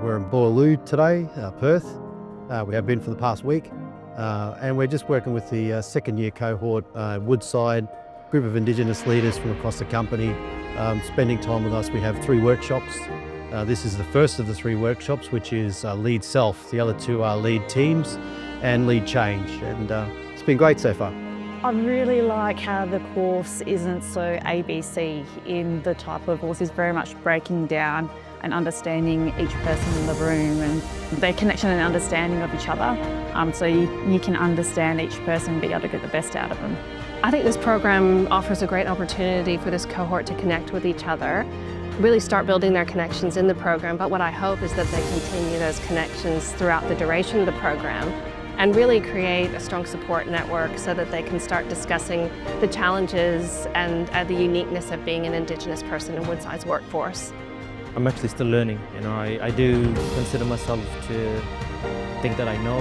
We're in Boorloo today, Perth. We have been for the past week. And we're just working with the second year cohort, Woodside, group of Indigenous leaders from across the company, spending time with us. We have 3 workshops. This is the first of the 3 workshops, which is lead self. The other 2 are lead teams and lead change. And it's been great so far. I really like how the course isn't so ABC in the type of course. Is very much breaking down and understanding each person in the room and their connection and understanding of each other. So you can understand each person and be able to get the best out of them. I think this program offers a great opportunity for this cohort to connect with each other, really start building their connections in the program, but what I hope is that they continue those connections throughout the duration of the program and really create a strong support network so that they can start discussing the challenges and the uniqueness of being an Indigenous person in Woodside's workforce. I'm actually still learning. I do consider myself to think that I know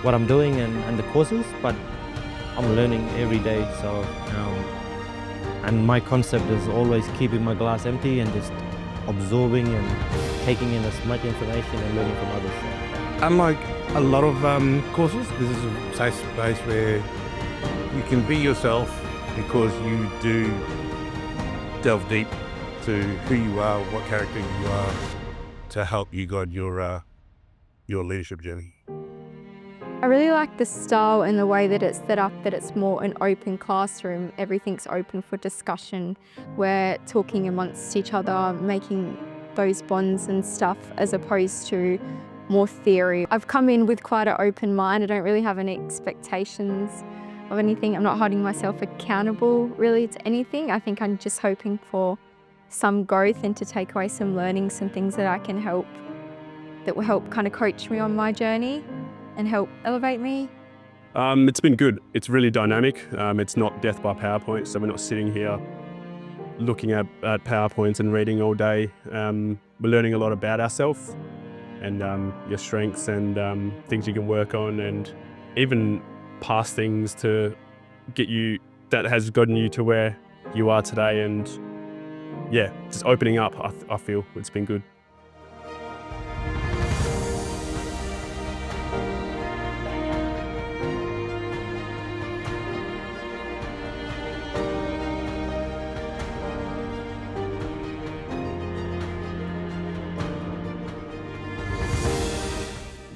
what I'm doing and the courses, but I'm learning every day. So, and my concept is always keeping my glass empty and just absorbing and taking in as much information and learning from others. Unlike a lot of courses, this is a safe space where you can be yourself because you do delve deep to who you are, what character you are, to help you guide your leadership journey. I really like the style and the way that it's set up, that it's more an open classroom. Everything's open for discussion. We're talking amongst each other, making those bonds and stuff, as opposed to more theory. I've come in with quite an open mind. I don't really have any expectations of anything. I'm not holding myself accountable really to anything. I think I'm just hoping for some growth and to take away some learning, some things that I can help, that will help kind of coach me on my journey and help elevate me. It's been good. It's really dynamic. It's not death by PowerPoint, so we're not sitting here looking at PowerPoints and reading all day. We're learning a lot about ourselves and your strengths and things you can work on, and even past things to get you, that has gotten you to where you are today. And yeah, just opening up, I feel it's been good.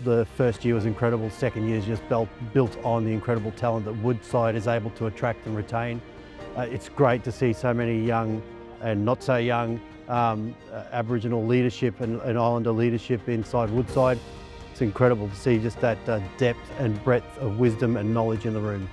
The first year was incredible. Second year is just built on the incredible talent that Woodside is able to attract and retain. It's great to see so many young and not so young Aboriginal leadership and Islander leadership inside Woodside. It's incredible to see just that depth and breadth of wisdom and knowledge in the room.